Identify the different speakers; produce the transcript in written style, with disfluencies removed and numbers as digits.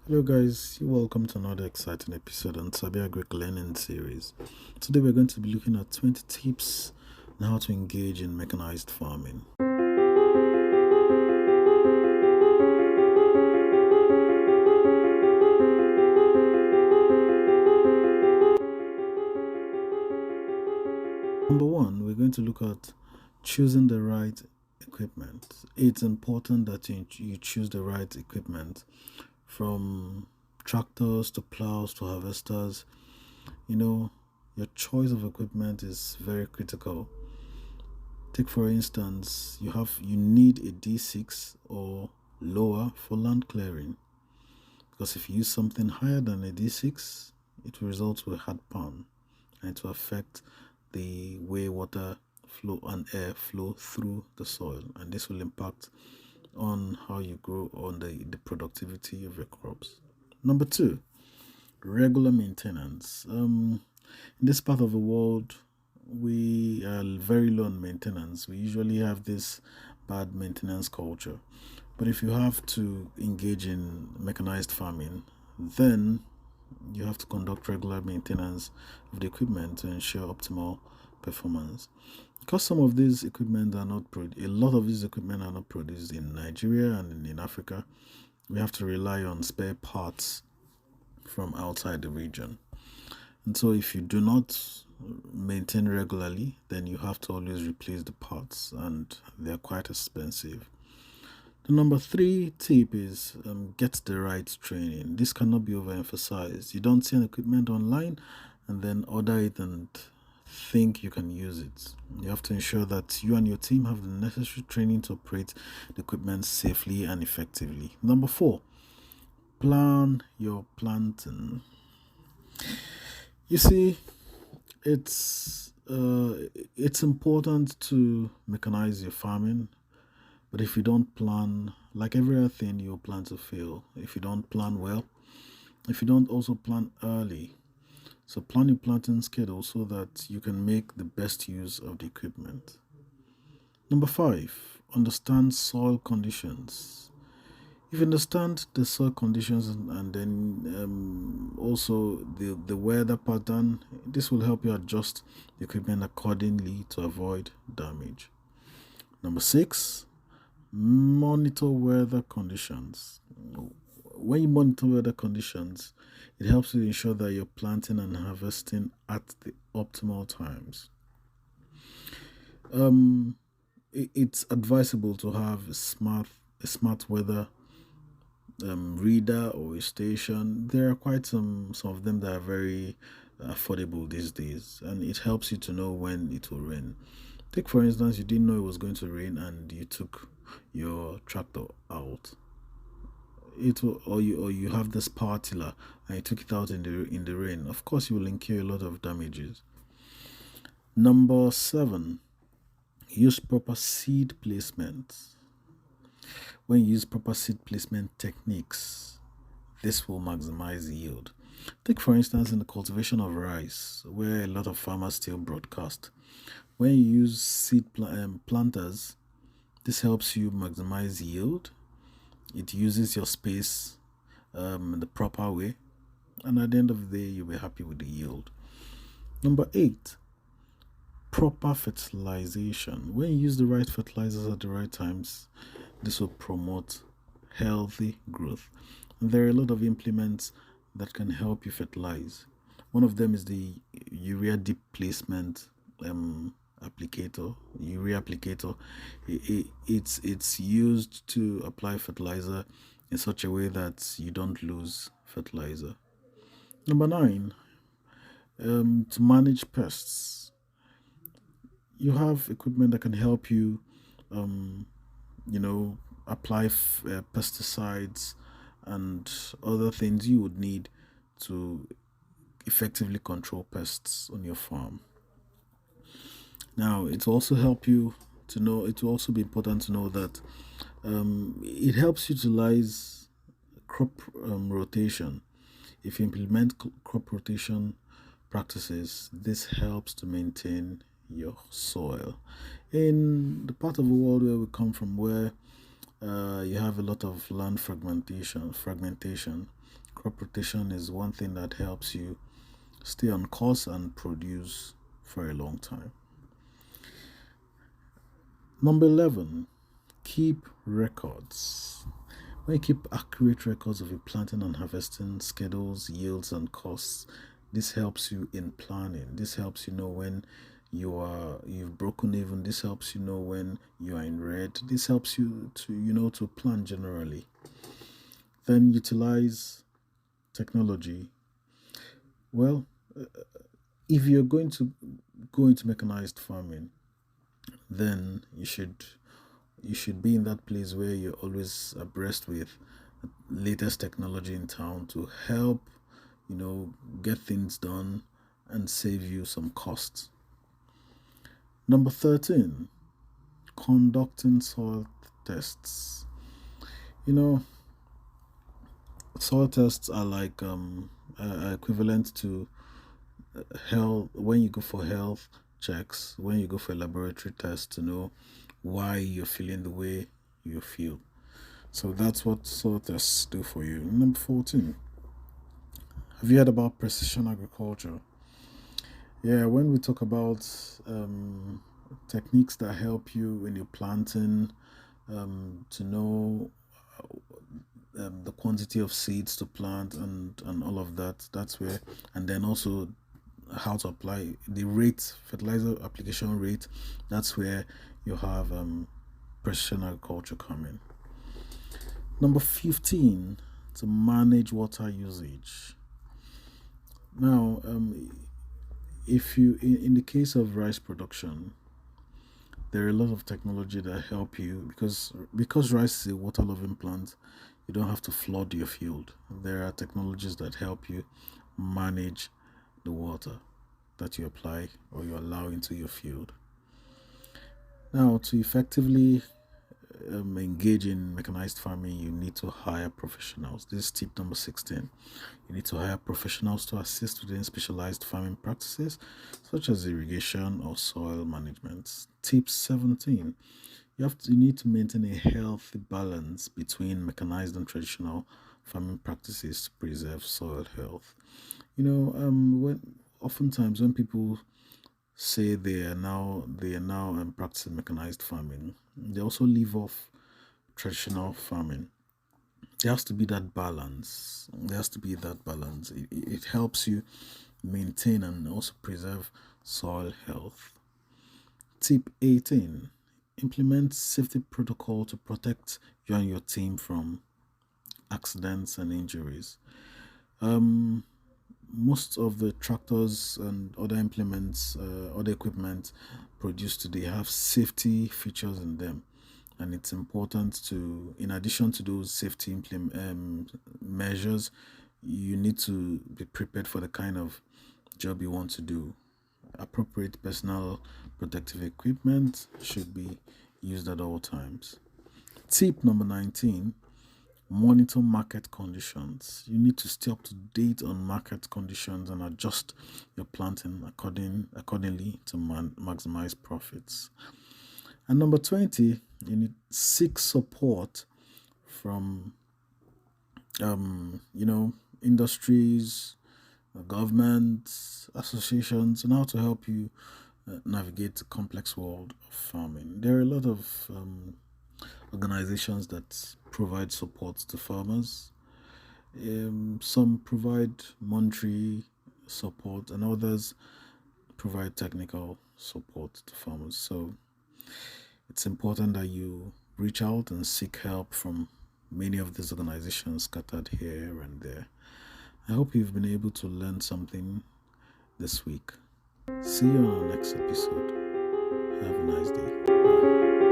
Speaker 1: Hello guys, you're welcome to another exciting episode on Sabia Greek Learning Series. Today we're going to be looking at 20 tips on how to engage in mechanized farming. Number one, we're going to look at choosing the right equipment. It's important that you choose the right equipment, from tractors to plows to harvesters. You know, your choice of equipment is very critical. Take for instance, you need a D6 or lower for land clearing, because if you use something higher than a D6, it will result with hard pan, and it will affect the way water flow and air flow through the soil, and this will impact on how you grow, on the productivity of your crops. Number two, regular maintenance. In this part of the world, we are very low on maintenance. We usually have this bad maintenance culture. But if you have to engage in mechanized farming, then you have to conduct regular maintenance of the equipment to ensure optimal performance. Because some of these equipment are not a lot of these equipment are not produced in Nigeria and in Africa, we have to rely on spare parts from outside the region. And so if you do not maintain regularly, then you have to always replace the parts, and they're quite expensive. The number three tip is get the right training. This cannot be overemphasized. You don't see an equipment online and then order it and think you can use it. You have to ensure that you and your team have the necessary training to operate the equipment safely and effectively. Number four, plan your planting. You see, it's important to mechanize your farming, but if you don't plan, like every other thing, you'll plan to fail. If you don't plan well, if you don't also plan early, so plan your planting schedule so that you can make the best use of the equipment. Number five, understand soil conditions. If you understand the soil conditions and then also the weather pattern, this will help you adjust the equipment accordingly to avoid damage. Number six, monitor weather conditions. When you monitor weather conditions, it helps you ensure that you're planting and harvesting at the optimal times. Um, it's advisable to have a smart weather reader or a station. There are quite some of them that are very affordable these days, and it helps you to know when it will rain. Take for instance, you didn't know it was going to rain and you took your tractor out. Or you have this power tiller and you took it out in the rain. Of course, you will incur a lot of damages. Number seven, use proper seed placement. When you use proper seed placement techniques, this will maximize yield. Take for instance in the cultivation of rice, where a lot of farmers still broadcast. When you use planters, this helps you maximize yield. It uses your space in the proper way, and at the end of the day, you'll be happy with the yield. Number eight, proper fertilization. When you use the right fertilizers at the right times, this will promote healthy growth. And there are a lot of implements that can help you fertilize. One of them is the urea deep placement urea applicator. It's used to apply fertilizer in such a way that you don't lose fertilizer. Number nine, to manage pests. You have equipment that can help you, um, apply pesticides and other things you would need to effectively control pests on your farm. Now, it will also help you to know, it will also be important to know that it helps utilize crop rotation. If you implement crop rotation practices, this helps to maintain your soil. In the part of the world where we come from, where You have a lot of land fragmentation. Crop rotation is one thing that helps you stay on course and produce for a long time. Number 11, keep records. When you keep accurate records of your planting and harvesting schedules, yields, and costs, this helps you in planning. This helps you know when you've broken even. This helps you know when you are in red. This helps you to plan generally. Then utilize technology. Well, if you're going to go into mechanized farming, then you should be in that place where you're always abreast with latest technology in town to help you know get things done and save you some costs. Number 13, conducting soil tests. You know, soil tests are like equivalent to health when you go for health checks, when you go for a laboratory test to know why you're feeling the way you feel. So that's what soil tests do for you. Number 14, have you heard about precision agriculture? Yeah, when we talk about techniques that help you when you're planting, to know the quantity of seeds to plant and all of that, that's where, and then also how to apply the rate, fertilizer application rate, that's where you have precision agriculture coming. Number 15, to manage water usage. Now, if you in the case of rice production, there are a lot of technology that help you because rice is a water loving plant. You don't have to flood your field. There are technologies that help you manage the water that you apply or you allow into your field. Now, to effectively engage in mechanized farming, you need to hire professionals. This is tip number 16. You need to hire professionals to assist within specialized farming practices such as irrigation or soil management. Tip 17. You need to maintain a healthy balance between mechanized and traditional farming practices to preserve soil health. When oftentimes when people say they are now practicing mechanized farming, they also leave off traditional farming. There has to be that balance. There has to be that balance. It helps you maintain and also preserve soil health. Tip 18, implement safety protocol to protect you and your team from accidents and injuries. Um, most of the tractors and other implements, other equipment produced today have safety features in them, and it's important to, in addition to those safety measures, you need to be prepared for the kind of job you want to do. Appropriate personal protective equipment should be used at all times. Tip number 19, monitor market conditions. You need to stay up to date on market conditions and adjust your planting accordingly to maximize profits. And number 20, you need seek support from industries, government, associations, and how to help you navigate the complex world of farming. There are a lot of organizations that provide support to farmers. Some provide monetary support, and others provide technical support to farmers. So it's important that you reach out and seek help from many of these organizations scattered here and there. I hope you've been able to learn something this week. See you on our next episode. Have a nice day. Bye.